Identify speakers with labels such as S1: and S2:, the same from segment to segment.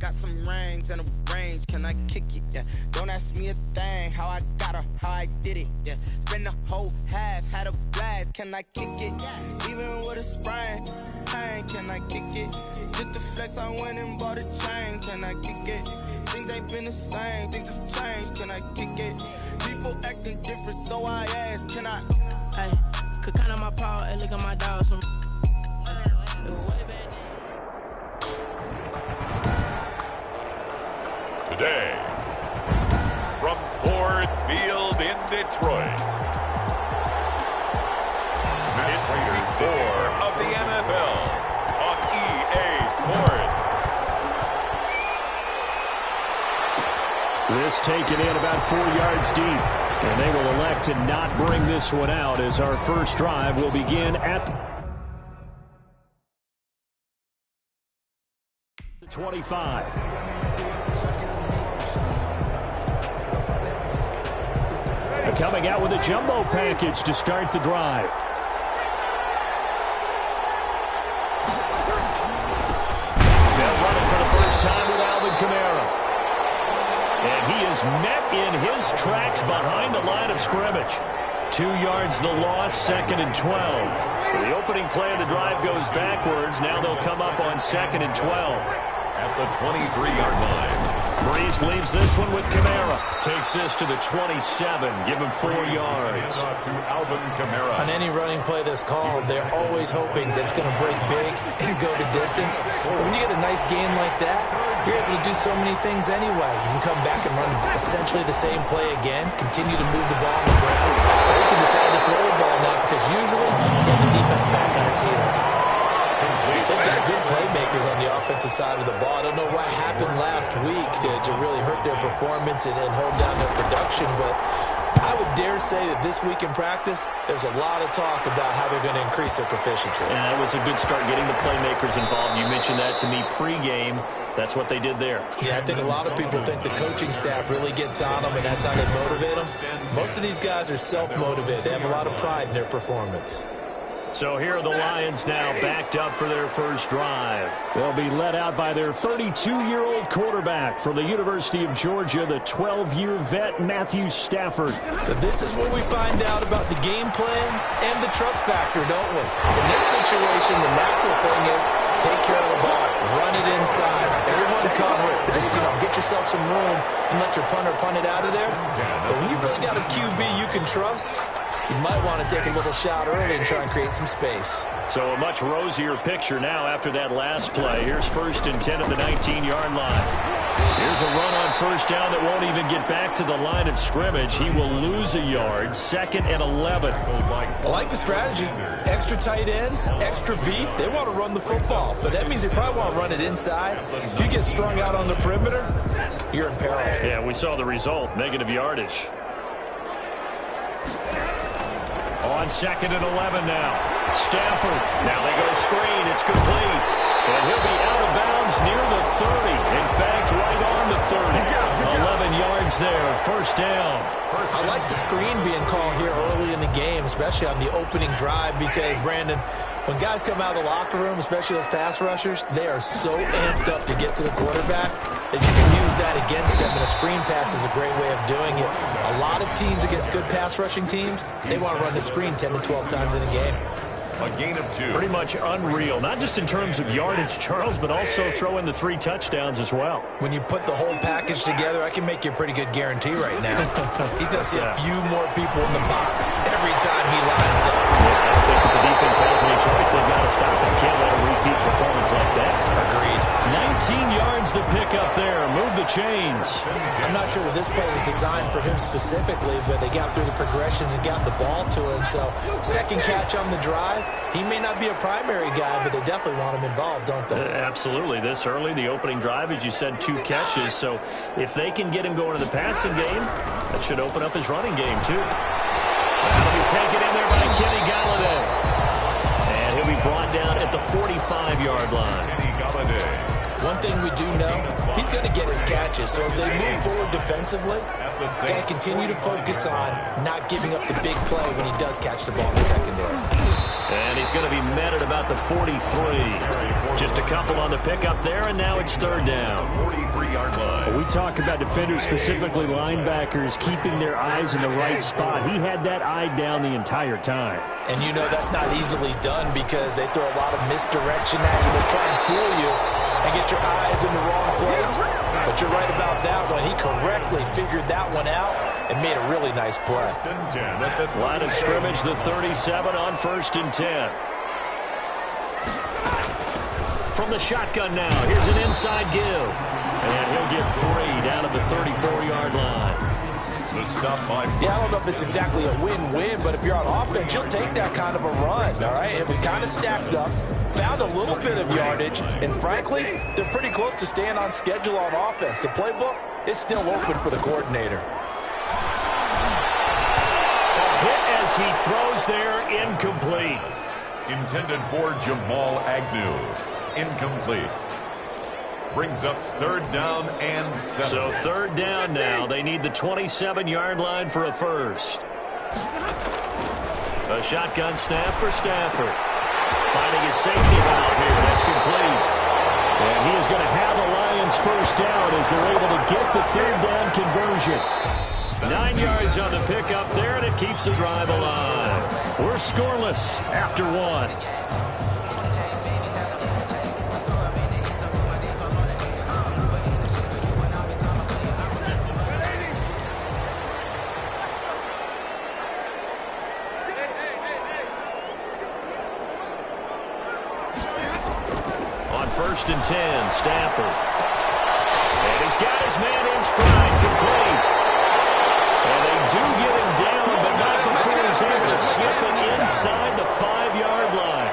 S1: got some rings and a range, can I kick it? Yeah, don't ask me a thing, how I got her, how I did it. Yeah, spend the whole half, had a blast, can I kick it? Even with a sprain, pain, can I kick it? Just the flex, I went and bought a chain, can I kick it? Things ain't been the same, things have changed, can I kick it? People acting different, so I ask, can I?
S2: Hey, could count on my power, and look at my dogs from.
S3: Today, from Ford Field in Detroit, it's Week 4 of the NFL on EA Sports.
S4: This taken in about 4 yards deep, and they will elect to not bring this one out as our first drive will begin at the 25. Coming out with a jumbo package to start the drive. They'll run it for the first time with Alvin Kamara. And he is met in his tracks behind the line of scrimmage. 2 yards the loss, 2nd and 12. So the opening play of the drive goes backwards. Now they'll come up on 2nd and 12.
S3: At the 23-yard line.
S4: Breeze leaves this one with Kamara. Takes this to the 27. Give him 4 yards.
S5: On any running play that's called, they're always hoping that it's going to break big and go the distance. But when you get a nice game like that, you're able to do so many things anyway. You can come back and run essentially the same play again, continue to move the ball on the ground, or you can decide to throw the ball now because usually you have the defense back on its heels. They've got good playmakers on the offensive side of the ball. I don't know what happened last week to really hurt their performance and hold down their production, but I would dare say that this week in practice, there's a lot of talk about how they're going to increase their proficiency.
S4: And that was a good start getting the playmakers involved. You mentioned that to me pregame. That's what they did there.
S5: Yeah, I think a lot of people think the coaching staff really gets on them, and that's how they motivate them. Most of these guys are self-motivated. They have a lot of pride in their performance.
S4: So here are the Lions now backed up for their first drive. They'll be led out by their 32-year-old quarterback from the University of Georgia, the 12-year vet Matthew Stafford.
S5: So this is where we find out about the game plan and the trust factor, don't we? In this situation, the natural thing is take care of the ball, run it inside, everyone cover it. Just, get yourself some room and let your punter punt it out of there. But when you really got a QB you can trust, you might want to take a little shot early and try and create some space.
S4: So a much rosier picture now after that last play. Here's 1st and 10 at the 19-yard line. Here's a run on first down that won't even get back to the line of scrimmage. He will lose a yard. 2nd and 11.
S5: I like the strategy. Extra tight ends, extra beef. They want to run the football, but that means they probably want to run it inside. If you get strung out on the perimeter, you're in peril.
S4: Yeah, we saw the result. Negative yardage. On 2nd and 11 now. Stafford. Now they go screen. It's complete. And he'll be out of bounds near the 30. In fact, right on the 30. 11 yards there. First down.
S5: I like the screen being called here early in the game, especially on the opening drive, because, Brandon, when guys come out of the locker room, especially those pass rushers, they are so amped up to get to the quarterback that you can use that against them, and a screen pass is a great way of doing it. A lot of teams against good pass rushing teams, they want to run the screen 10 to 12 times in a game.
S3: A gain of 2.
S4: Pretty much unreal, not just in terms of yardage, Charles, but also throw in the 3 touchdowns as well.
S5: When you put the whole package together, I can make you a pretty good guarantee right now. He's going to see a few more people in the box every time he lines up.
S4: Yeah, I don't think that the defense has any choice. They've got to stop him. Can't let him repeat performance like that.
S5: Agreed.
S4: 19 yards the pick up there. Move the chains.
S5: I'm not sure that this play was designed for him specifically, but they got through the progressions and got the ball to him. So, second catch on the drive. He may not be a primary guy, but they definitely want him involved, don't they?
S4: Absolutely. This early, the opening drive, as you said, 2 catches. So if they can get him going to the passing game, that should open up his running game, too. That'll be taken in there by Kenny Galladay. And he'll be brought down at the 45-yard line.
S3: Kenny Galladay.
S5: One thing we do know, he's going to get his catches. So as they move forward defensively, got to continue to focus on not giving up the big play when he does catch the ball in the secondary.
S4: And he's going to be met at about the 43. Just a couple on the pickup there, and now it's third down.
S3: 43-yard line.
S4: We talk about defenders, specifically linebackers, keeping their eyes in the right spot. He had that eye down the entire time.
S5: And you know that's not easily done because they throw a lot of misdirection at you. They try and fool you and get your eyes in the wrong place. But you're right about that one. He correctly figured that one out and made a really nice play.
S4: Line of scrimmage, the 37 on 1st and 10. From the shotgun now, here's an inside give. And he'll get 3 down at the 34-yard line.
S5: Yeah, I don't know if it's exactly a win-win, but if you're on offense, you'll take that kind of a run, all right? It was kind of stacked up, found a little bit of yardage, and frankly, they're pretty close to staying on schedule on offense. The playbook is still open for the coordinator.
S4: Hit as he throws there, incomplete.
S3: Intended for Jamal Agnew. Incomplete. Brings up 3rd down and 7.
S4: So 3rd down now. They need the 27-yard line for a first. A shotgun snap for Stafford. Finding his safety valve here. That's complete. And he is going to have the Lions first down as they're able to get the 3rd down conversion. 9 yards on the pickup there, and it keeps the drive alive. We're scoreless after 1. On 1st and 10, Stafford. And he's got his man in stride, complete. And they do get him down, but not before he's able to slip it inside the 5-yard line.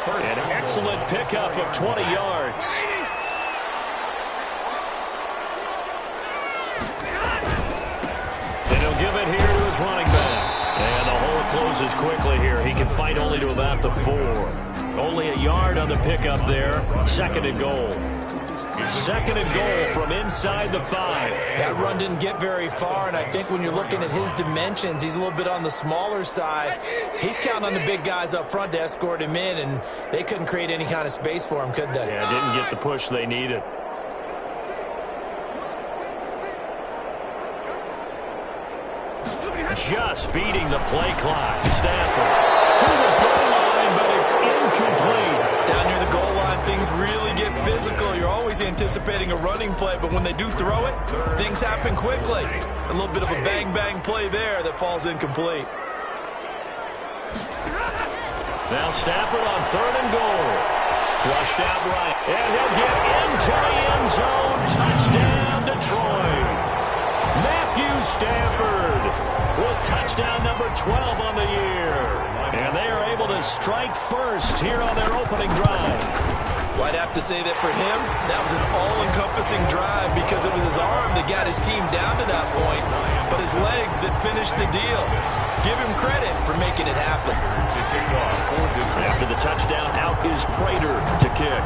S4: An excellent pickup of 20 yards. And he'll give it here to his running back. And the hole closes quickly here. He can fight only to about the 4. Only a yard on the pickup there. 2nd and goal. 2nd and goal from inside the 5.
S5: That run didn't get very far, and I think when you're looking at his dimensions, he's a little bit on the smaller side. He's counting on the big guys up front to escort him in, and they couldn't create any kind of space for him, could they?
S4: Yeah, didn't get the push they needed. Just beating the play clock. Stafford to the goal line, but it's incomplete.
S5: Down near the goal line, things really get physical. You're always anticipating a running play, but when they do throw it, things happen quickly. A little bit of a bang-bang play there that falls incomplete.
S4: Now Stafford on 3rd and goal. Flushed out right. And he'll get into the end zone. Touchdown, Detroit. Matthew Stafford with touchdown number 12 on the year. And they are able to strike first here on their opening drive.
S5: Well, I'd have to say that for him, that was an all-encompassing drive because it was his arm that got his team down to that point, but his legs that finished the deal. Give him credit for making it happen.
S4: After the touchdown, out is Prater to kick.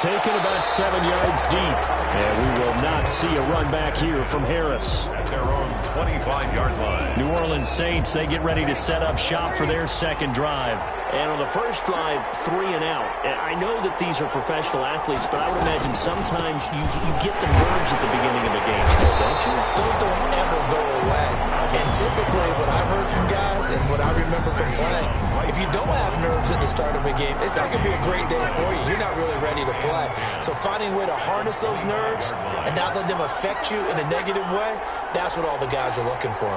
S4: Taken about 7 yards deep. And we will not see a run back here from Harris.
S3: At their own 25-yard line.
S4: New Orleans Saints, they get ready to set up shop for their 2nd drive. And on the first drive, 3 and out. And I know that these are professional athletes, but I would imagine sometimes you get the nerves at the beginning of the game still, don't you?
S5: Those don't ever go away. And typically what I've heard from guys and what I remember from playing, if you don't have nerves at the start of a game, it's not going to be a great day for you. You're not really ready to play. So finding a way to harness those nerves and not let them affect you in a negative way, that's what all the guys are looking for.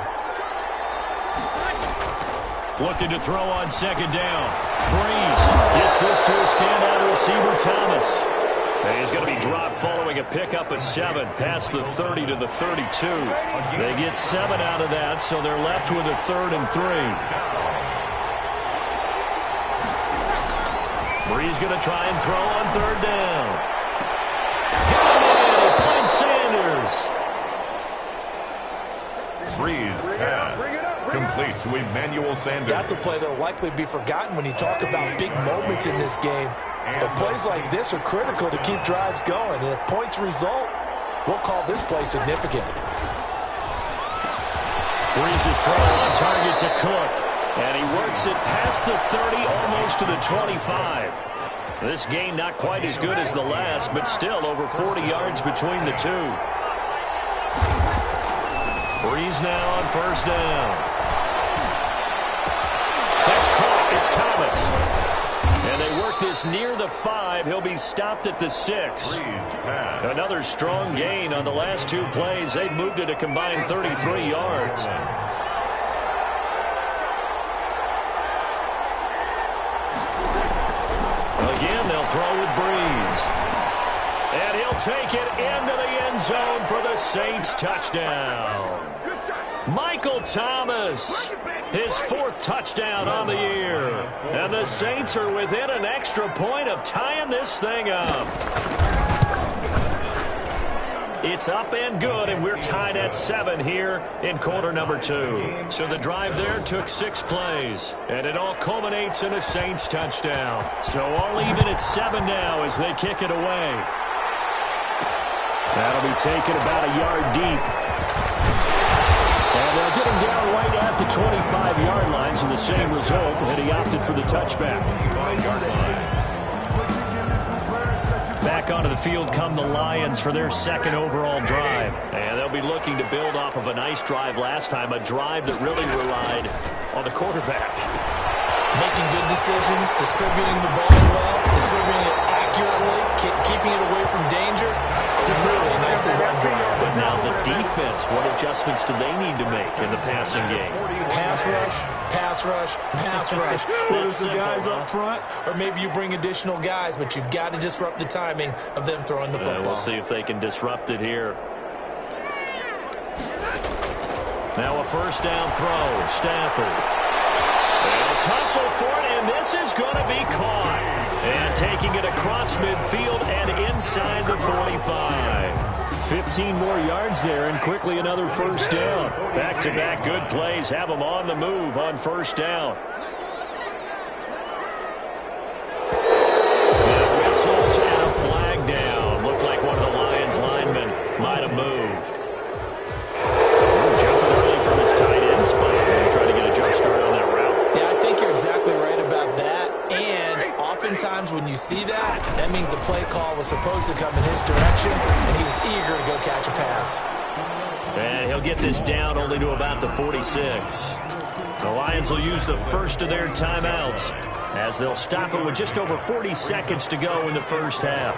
S4: Looking to throw on 2nd down. Breeze gets this to a standout receiver, Thomas. And he's going to be dropped following a pickup of 7 past the 30 to the 32. They get 7 out of that, so they're left with a 3rd and 3. Breeze going to try and throw on 3rd down. He finds Sanders.
S3: Breeze pass. Complete to Emmanuel Sanders.
S5: That's a play that will likely be forgotten when you talk about big moments in this game. But plays like this are critical to keep drives going. And if points result, we'll call this play significant.
S4: Breeze's throw on target to Cook. And he works it past the 30, almost to the 25. This gain not quite as good as the last, but still over 40 yards between the two. Breeze now on first down. That's caught. It's Thomas. And they work this near the 5. He'll be stopped at the 6. Another strong gain on the last two plays. They've moved it a combined 33 yards. Again, they'll throw with Breeze. And he'll take it into the end zone for the Saints touchdown. Michael Thomas, his 4th touchdown on the year. And the Saints are within an extra point of tying this thing up. It's up and good, and we're tied at 7 here in quarter number 2. So the drive there took 6 plays, and it all culminates in a Saints touchdown. So all even at 7 now as they kick it away. That'll be taken about a yard deep. And they'll get him down right at the 25-yard line, so the same result, and he opted for the touchback. Back onto the field come the Lions for their 2nd overall drive. And they'll be looking to build off of a nice drive last time, a drive that really relied on the quarterback.
S5: Making good decisions, distributing the ball well, distributing it accurately, keeping it away from danger. Really nicely run drive.
S4: But now the defense, what adjustments do they need to make in the passing game?
S5: Pass rush, pass rush, pass rush. Whether it's the guys up front or maybe you bring additional guys, but you've got to disrupt the timing of them throwing the football.
S4: We'll see if they can disrupt it here. Now a first down throw, Stafford. They'll tussle for it, and this is going to be caught. And taking it across midfield and inside the 45. 15 more yards there, and quickly another first down. Back-to-back good plays have them on the move on first down. Now whistles and a flag down. Looked like one of the Lions linemen might have moved. Jumping early from his tight end spot. Trying to get a jump start on that route.
S5: Yeah, I think you're exactly right about that. And oftentimes when you see that, that means the play call was supposed to come in his direction, and he was eager to go catch a pass.
S4: And he'll get this down only to about the 46. The Lions will use the first of their timeouts as they'll stop it with just over 40 seconds to go in the first half.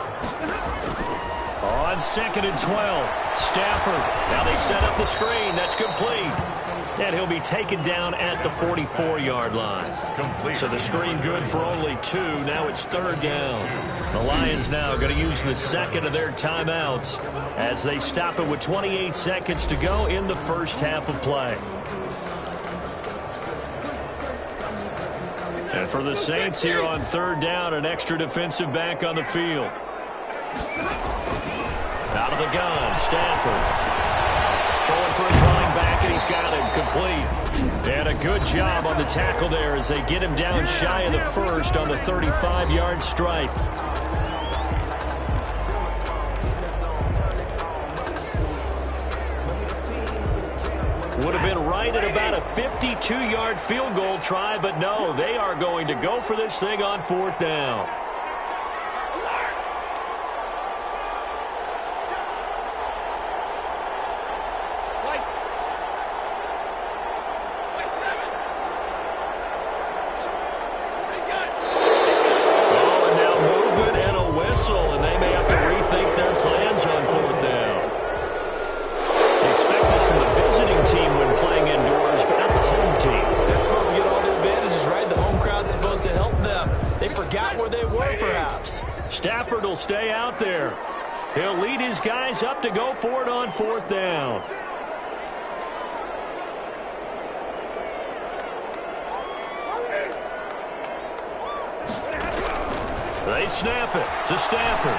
S4: On 2nd and 12, Stafford. Now they set up the screen. That's complete. And he'll be taken down at the 44-yard line. So the screen good for only 2. Now it's 3rd down. The Lions now going to use the 2nd of their timeouts as they stop it with 28 seconds to go in the first half of play. And for the Saints here on 3rd down, an extra defensive back on the field. Out of the gun, Stafford. Throwing for his running back, and he's got him complete. And a good job on the tackle there as they get him down shy of the first on the 35-yard stripe. Would have been right at about a 52-yard field goal try, but no, they are going to go for this thing on 4th down. Stafford will stay out there. He'll lead his guys up to go for it on 4th down. They snap it to Stafford.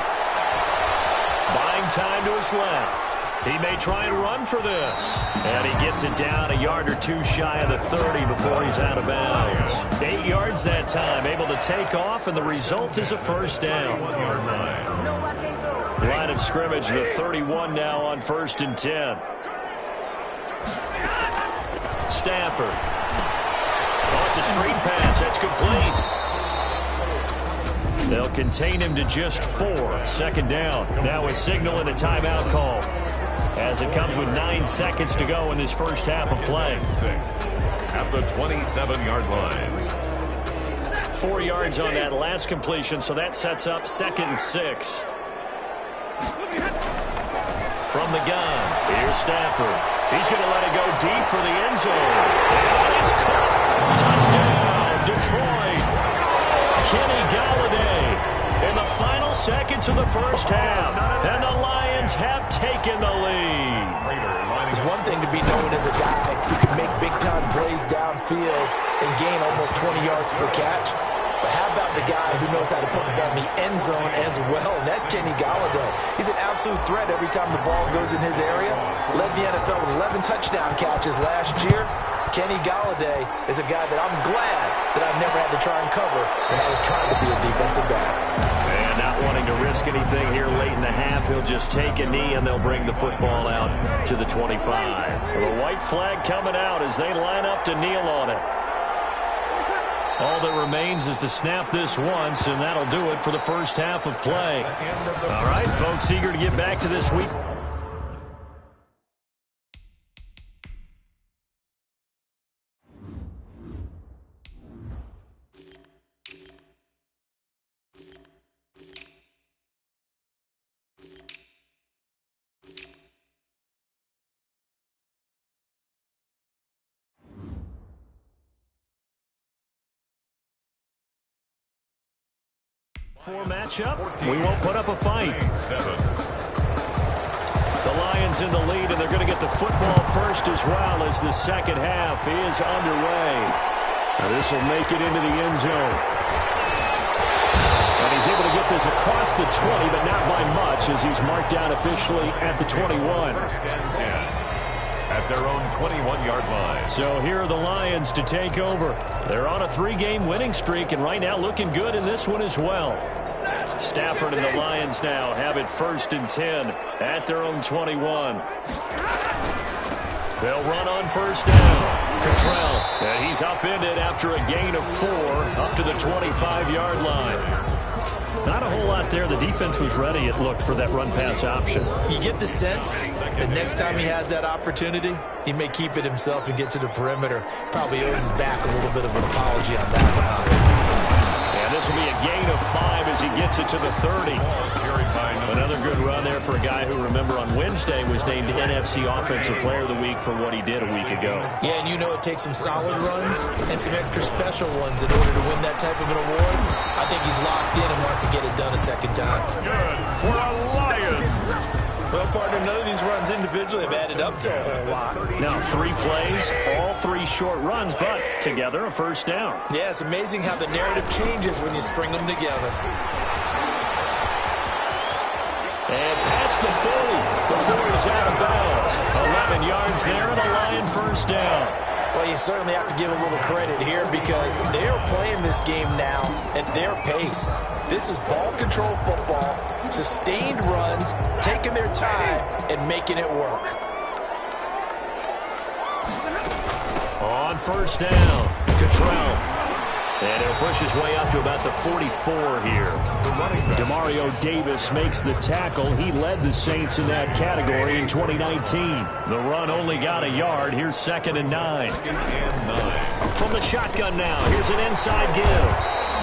S4: Buying time to his left. He may try and run for this. And he gets it down a yard or 2 shy of the 30 before he's out of bounds. 8 yards that time, able to take off, and the result is a first down. Line of scrimmage, the 31 now on 1st and 10. Stafford. Oh, it's a screen pass. That's complete. They'll contain him to just 4. Second down. Now a signal and a timeout call, as it comes with 9 seconds to go in this first half of play.
S3: At the 27-yard line.
S4: 4 yards on that last completion, so that sets up 2nd and 6. From the gun, here's Stafford. He's going to let it go deep for the end zone. And it's caught. Touchdown, Detroit. Kenny Galladay in the final seconds of the first half. And the Lions have taken the lead.
S5: It's one thing to be known as a guy who can make big-time plays downfield and gain almost 20 yards per catch. But how about the guy who knows how to put the ball in the end zone as well? And that's Kenny Galladay. He's an absolute threat every time the ball goes in his area. Led the NFL with 11 touchdown catches last year. Kenny Galladay is a guy that I'm glad that I never had to try and cover when I was trying to be a defensive back.
S4: And not wanting to risk anything here late in the half, he'll just take a knee and they'll bring the football out to the 25. The white flag coming out as they line up to kneel on it. All that remains is to snap this once, and that'll do it for the first half of play. All right, folks, eager to get back to this week. Matchup, we won't put up a fight. The Lions in the lead, and they're going to get the football first as well as the second half is underway. Now this will make it into the end zone. And he's able to get this across the 20, but not by much, as he's marked down officially at the 21.
S3: At their own 21-yard line.
S4: So here are the Lions to take over. They're on a 3-game winning streak, and right now looking good in this one as well. Stafford and the Lions now have it 1st and 10 at their own 21. They'll run on 1st down. Cottrell, and he's upended after a gain of 4 up to the 25-yard line. Not a whole lot there. The defense was ready, it looked, for that run-pass option.
S5: You get the sense that next time he has that opportunity, he may keep it himself and get to the perimeter. Probably owes his back a little bit of an apology on that one.
S4: And this will be a gain of 5 as he gets it to the 30. Another good run there for a guy who, remember, on Wednesday was named NFC Offensive Player of the Week for what he did a week ago.
S5: Yeah, and you know it takes some solid runs and some extra special ones in order to win that type of an award. I think he's locked in and wants to get it done a second time.
S3: Good for a Lions.
S5: Well, partner, none of these runs individually have added up to a whole lot.
S4: Now 3 plays, all 3 short runs, but together a 1st down.
S5: Yeah, it's amazing how the narrative changes when you string them together.
S4: And past the 40 before he's out of bounds. 11 yards there and a Lion 1st down.
S5: Well, you certainly have to give a little credit here because they're playing this game now at their pace. This is ball control football, sustained runs, taking their time, and making it work.
S4: On 1st down, Cottrell. And he'll push his way up to about the 44 here. Demario Davis makes the tackle. He led the Saints in that category in 2019. The run only got a yard. Here's 2nd and 9. From the shotgun now, here's an inside give.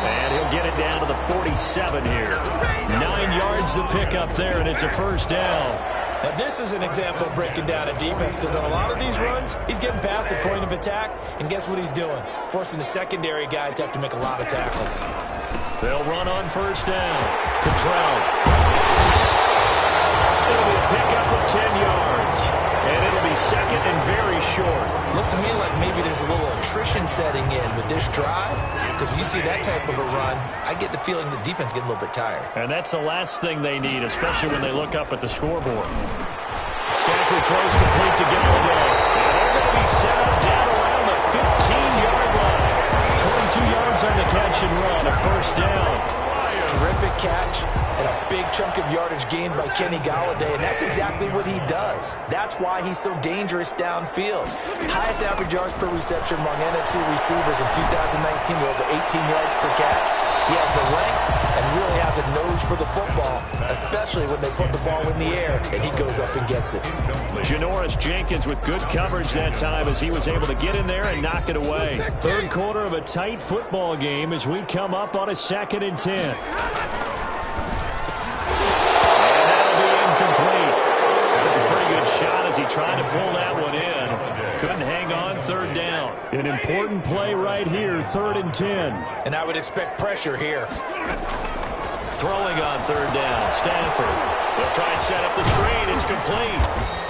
S4: And he'll get it down to the 47 here. 9 yards to pick up there, and it's a 1st down.
S5: Now, this is an example of breaking down a defense because on a lot of these runs, he's getting past the point of attack, and guess what he's doing? Forcing the secondary guys to have to make a lot of tackles.
S4: They'll run on 1st down. Cottrell. It'll be a pickup of 10 yards, and it'll be 2nd and very short.
S5: Looks to me like maybe there's a little attrition setting in with this drive, because when you see that type of a run, I get the feeling the defense getting a little bit tired.
S4: And that's the last thing they need, especially when they look up at the scoreboard. Stafford throws complete to Galladay. And they're going to be set up down around the 15-yard line. 22 yards on the catch and run, a 1st down.
S5: Terrific catch and a big chunk of yardage gained by Kenny Golladay, and that's exactly what he does. That's why he's so dangerous downfield. Highest average yards per reception among NFC receivers in 2019 were over 18 yards per catch. He has the length and really has a nose for the football, especially when they put the ball in the air and he goes up and gets it.
S4: Janoris Jenkins with good coverage that time as he was able to get in there and knock it away. Third quarter of a tight football game as we come up on a 2nd and 10. And that'll be incomplete. Took a pretty good shot as he tried to pull that one in. Couldn't hang on 3rd down. An important play right here, 3rd and 10.
S5: And I would expect pressure here.
S4: Throwing on 3rd down, Stanford. They'll try and set up the screen. It's complete.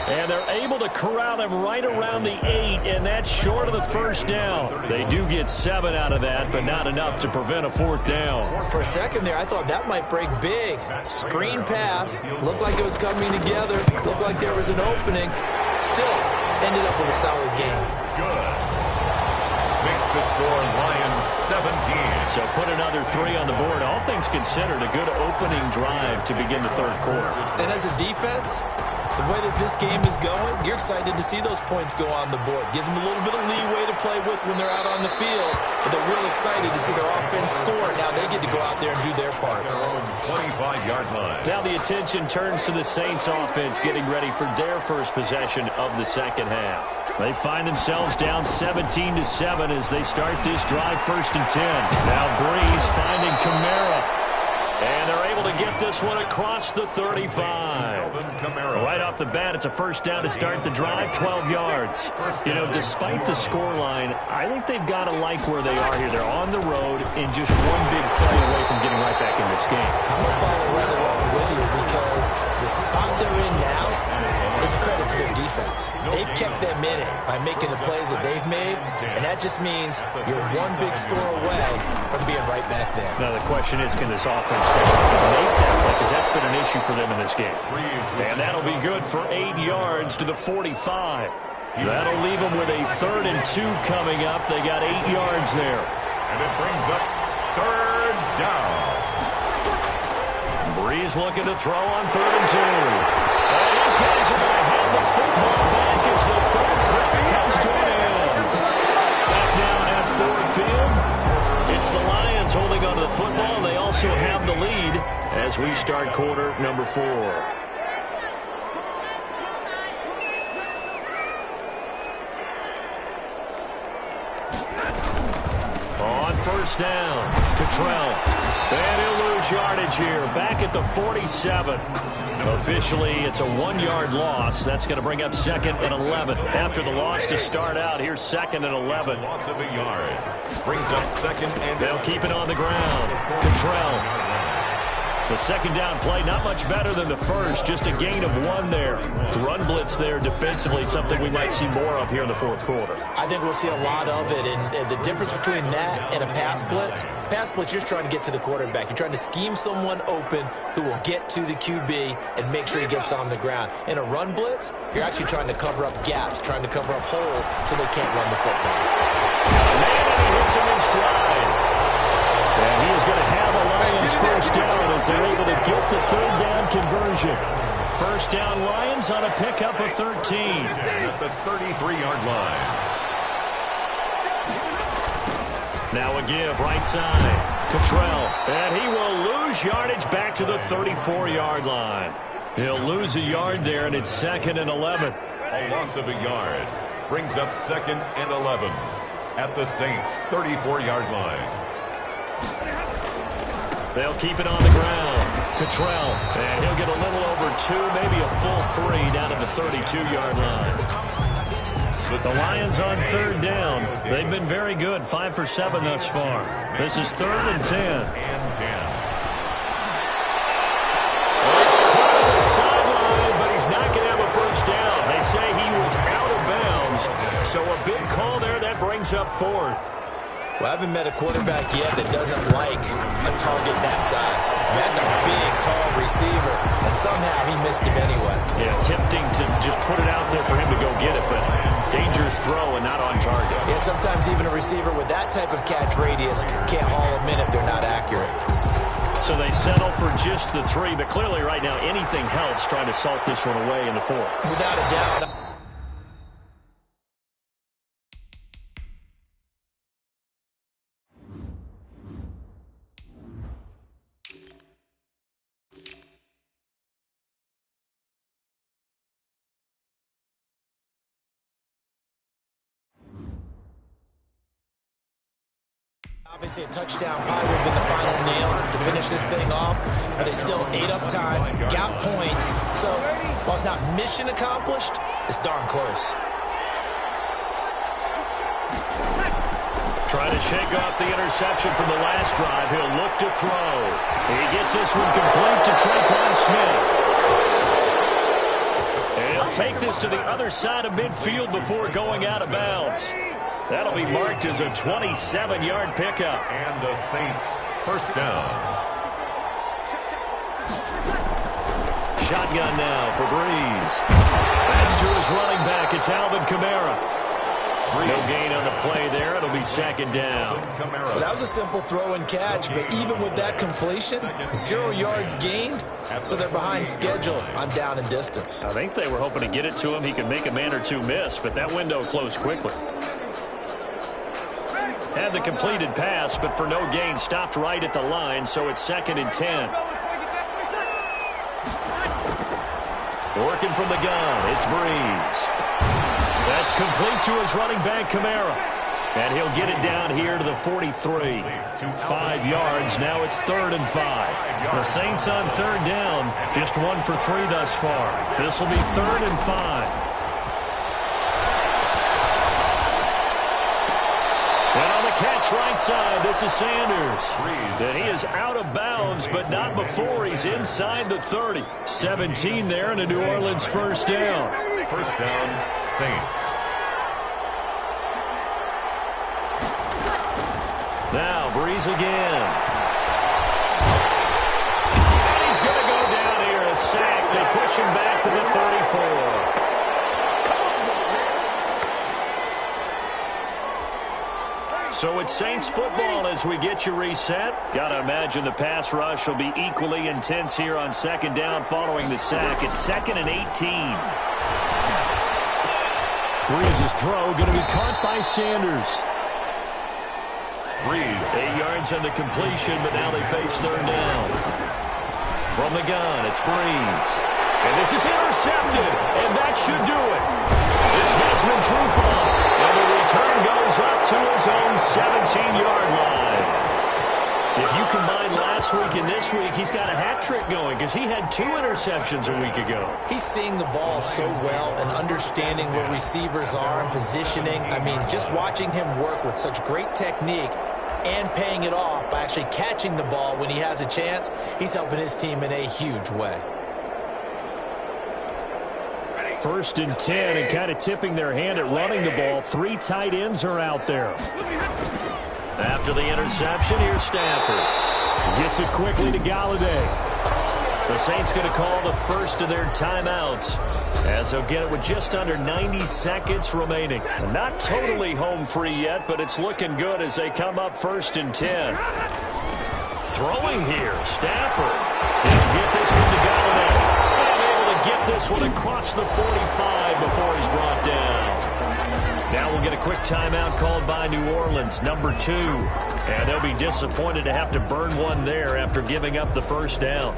S4: And they're able to corral him right around the 8, and that's short of the 1st down. They do get 7 out of that, but not enough to prevent a 4th down.
S5: For a second there, I thought that might break big. Screen pass. Looked like it was coming together. Looked like there was an opening. Still, ended up with a solid game.
S3: Good. Makes the score Lions 17.
S4: So put another 3 on the board. All things considered, a good opening drive to begin the 3rd quarter.
S5: And as a defense, the way that this game is going, you're excited to see those points go on the board. Gives them a little bit of leeway to play with when they're out on the field, but they're real excited to see their offense score. Now they get to go out there and do their part.
S3: Their own 25-yard line.
S4: Now the attention turns to the Saints offense getting ready for their first possession of the 2nd half. They find themselves down 17-7 as they start this drive 1st and 10. Now Breeze finding Kamara. And they're able to get this one across the 35. Right off the bat, it's a 1st down to start the drive, 12 yards. You know, despite the scoreline, I think they've got to like where they are here. They're on the road and just one big play away from getting right back in this game.
S5: I'm going to follow right along with you because the spot they're in now is a credit to their defense. They've kept them in it by making the plays that they've made, and that just means you're one big score away from being right back there.
S4: Now the question is, can this offense step up and make that play? Because that's been an issue for them in this game. And that'll be good for 8 yards to the 45. That'll leave them with a 3rd and 2 coming up. They got 8 yards there.
S3: And it brings up 3rd down.
S4: Breeze looking to throw on 3rd and 2. And these guys are going to have the football back as the 3rd quarter comes to an end. Back now at Ford Field. It's the Lions holding onto the football. They also have the lead as we start quarter number 4. On 1st down, Cottrell. And he'll lose yardage here. Back at the 47. Officially, it's a 1-yard loss. That's going to bring up 2nd and 11. After the loss to start out, here's 2nd and 11.
S3: Loss of a yard. Brings up 2nd and...
S4: They'll keep it on the ground. Cottrell. The 2nd down play, not much better than the first. Just a gain of 1 there. Run blitz there defensively, something we might see more of here in the 4th quarter.
S5: I think we'll see a lot of it. And the difference between that and a pass blitz, you're just trying to get to the quarterback. You're trying to scheme someone open who will get to the QB and make sure he gets on the ground. In a run blitz, you're actually trying to cover up gaps, trying to cover up holes so they can't run the football.
S4: Man, and he hits him in stride. And he is going to have a Lions 1st down as they're able to get the 3rd down conversion. 1st down Lions on a pickup of 13.
S3: At the 33-yard line.
S4: Now a give right side. Cottrell. And he will lose yardage back to the 34-yard line. He'll lose a yard there, and it's 2nd and 11.
S3: A loss of a yard. Brings up 2nd and 11. At the Saints' 34-yard line.
S4: They'll keep it on the ground. Cottrell. And he'll get a little over 2, maybe a full 3 down at the 32-yard line. The Lions on 3rd down. They've been very good, 5 for 7 thus far. This is 3rd and 10. Well, it's caught on the sideline, but he's not going to have a 1st down. They say he was out of bounds. So a big call there. That brings up 4th.
S5: Well, I haven't met a quarterback yet that doesn't like a target that size. I mean, that's a big, tall receiver, and somehow he missed him anyway.
S4: Yeah, tempting to just put it out there for him to go get it, but dangerous throw and not on target.
S5: Yeah, sometimes even a receiver with that type of catch radius can't haul them in if they're not accurate.
S4: So they settle for just the 3, but clearly right now anything helps trying to salt this one away in the 4th.
S5: Without a doubt. Obviously, a touchdown probably would have been the final nail to finish this thing off, but it's still 8 up time, got points. So, while it's not mission accomplished, it's darn close.
S4: Trying to shake off the interception from the last drive. He'll look to throw. He gets this one complete to Traquan Smith. And he'll take this to the other side of midfield before going out of bounds. That'll be marked as a 27-yard pickup.
S3: And the Saints first down.
S4: Shotgun now for Breeze. That's to his running back. It's Alvin Kamara. No gain on the play there. It'll be second down.
S5: Well, that was a simple throw and catch, but even with that completion, 0 yards gained, so they're behind schedule on down and distance.
S4: I think they were hoping to get it to him. He could make a man or two miss, but that window closed quickly. Had the completed pass, but for no gain, stopped right at the line, so it's 2nd and 10. Working from the gun, it's Breeze. That's complete to his running back, Kamara. And he'll get it down here to the 43. 5 yards, now it's 3rd and 5. The Saints on 3rd down, just 1 for 3 thus far. This will be 3rd and 5. And on the catch right side, this is Sanders. And he is out of bounds, but not before he's inside the 30. 17 there and a New Orleans first down.
S3: First down, Saints.
S4: Now, Breeze again. And he's going to go down here, a sack. They push him back to the 34. So it's Saints football as we get you reset. Got to imagine the pass rush will be equally intense here on 2nd down following the sack. It's 2nd and 18. Breeze's throw going to be caught by Sanders.
S3: Breeze.
S4: 8 yards on the completion, but now they face 3rd down. From the gun, it's Breeze. And this is intercepted, and that should do it. It's Desmond Trufant, and the return goes up to his own 17-yard line. If you combine last week and this week, he's got a hat trick going because he had 2 interceptions a week ago.
S5: He's seeing the ball so well and understanding where receivers are and positioning. I mean, just watching him work with such great technique and paying it off by actually catching the ball when he has a chance, he's helping his team in a huge way.
S4: 1st and 10 and kind of tipping their hand at running the ball. 3 tight ends are out there. After the interception, here's Stafford. Gets it quickly to Galladay. The Saints going to call the first of their timeouts as they'll get it with just under 90 seconds remaining. Not totally home free yet, but it's looking good as they come up 1st and 10. Throwing here, Stafford. He'll get this one to Galladay. Get this one across the 45 before he's brought down. Now we'll get a quick timeout called by New Orleans, number 2. And they'll be disappointed to have to burn one there after giving up the first down.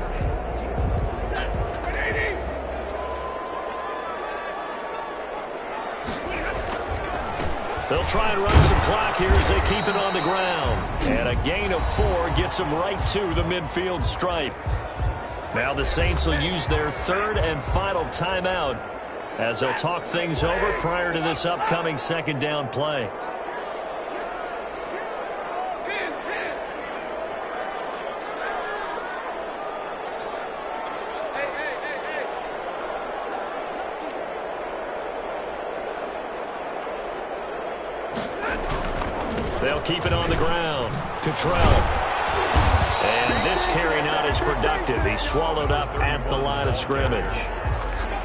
S4: They'll try and run some clock here as they keep it on the ground. And a gain of 4 gets them right to the midfield stripe. Now the Saints will use their 3rd and final timeout as they'll talk things over prior to this upcoming 2nd down play. They'll keep it on the ground. Cottrell. And this carry not as productive. He's swallowed up at the line of scrimmage.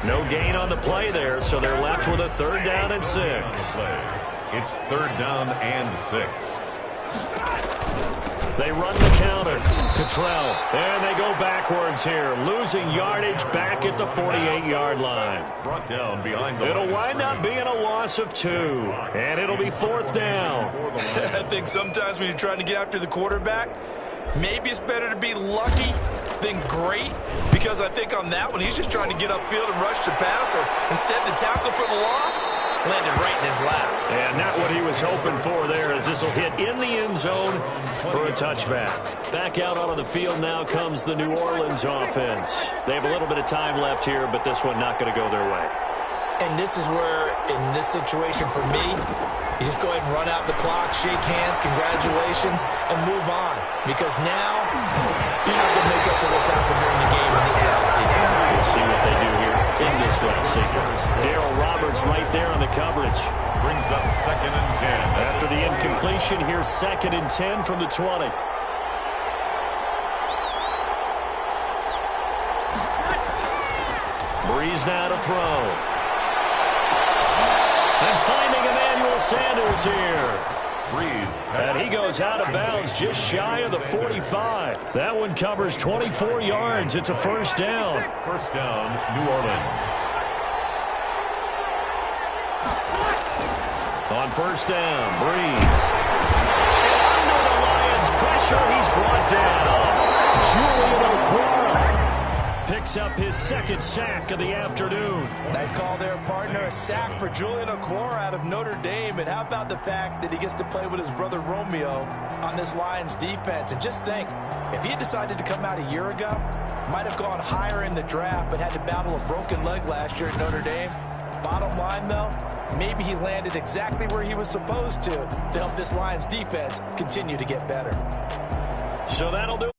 S4: No gain on the play there, so they're left with a 3rd down and 6.
S3: It's 3rd down and 6.
S4: They run the counter. Cottrell. And they go backwards here. Losing yardage back at the 48-yard line.
S3: Brought down behind the
S4: It'll wind up being a loss of 2. And it'll be 4th down.
S6: I think sometimes when you're trying to get after the quarterback, maybe it's better to be lucky than great, because I think on that one, he's just trying to get upfield and rush the passer. Instead, the tackle for the loss landed right in his lap.
S4: And not what he was hoping for there, as this will hit in the end zone for a touchback. Back out onto the field now comes the New Orleans offense. They have a little bit of time left here, but this one not going to go their way.
S5: And this is where, in this situation for me, you just go ahead and run out the clock, shake hands, congratulations, and move on. Because now, you're not going to make up for what's happened during the game in this last sequence.
S4: We'll see what they do here in this last sequence. Darryl Roberts right there on the coverage.
S3: Brings up 2nd and 10.
S4: After the incompletion, here's 2nd and 10 from the 20. Breeze now to throw. And finding Emmanuel Sanders here.
S3: Breeze.
S4: And he goes out of bounds just shy of the 45. That one covers 24 yards. It's a 1st down.
S3: 1st down, New Orleans.
S4: On 1st down, Breeze. Under the Lions' pressure, he's brought down. Julian Okwara picks up his 2nd sack of the afternoon.
S6: Nice call there, partner. A sack for Julian Okwara out of Notre Dame. And how about the fact that he gets to play with his brother Romeo on this Lions defense? And just think, if he had decided to come out a year ago, might have gone higher in the draft, but had to battle a broken leg last year at Notre Dame. Bottom line, though, maybe he landed exactly where he was supposed to help this Lions defense continue to get better.
S4: So that'll do